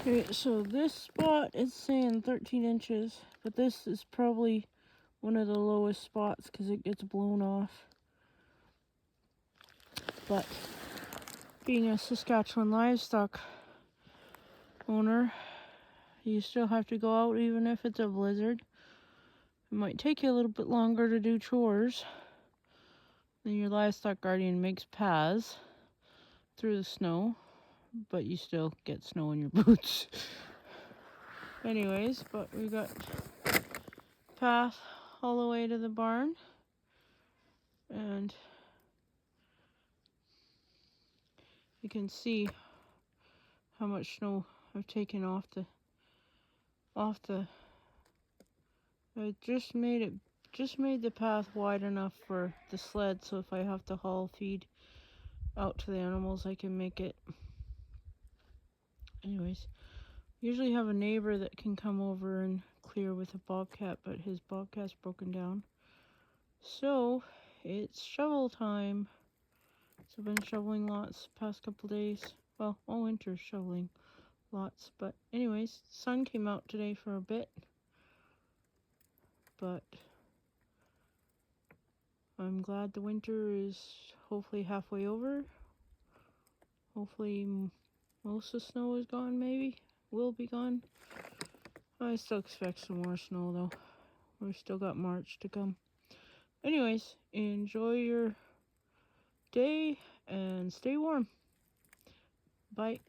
Okay, so this spot is saying 13 inches, but this is probably one of the lowest spots because it gets blown off. But being a Saskatchewan livestock owner, you still have to go out even if it's a blizzard. It might take you a little bit longer to do chores. Then your livestock guardian makes paths through the snow, but you still get snow in your boots. Anyways, but we got path all the way to the barn, and you can see how much snow I've taken off the I just made the path wide enough for the sled, so if I have to haul feed out to the animals, I can make it. Anyways, usually have a neighbor that can come over and clear with a bobcat, but his bobcat's broken down. So it's shovel time. So I've been shoveling lots the past couple days. Well, all winter shoveling lots. But anyways, the sun came out today for a bit. But I'm glad the winter is hopefully halfway over. Hopefully most of the snow is gone, maybe. Will be gone. I still expect some more snow though. We've still got March to come. Anyways, enjoy your day and stay warm. Bye.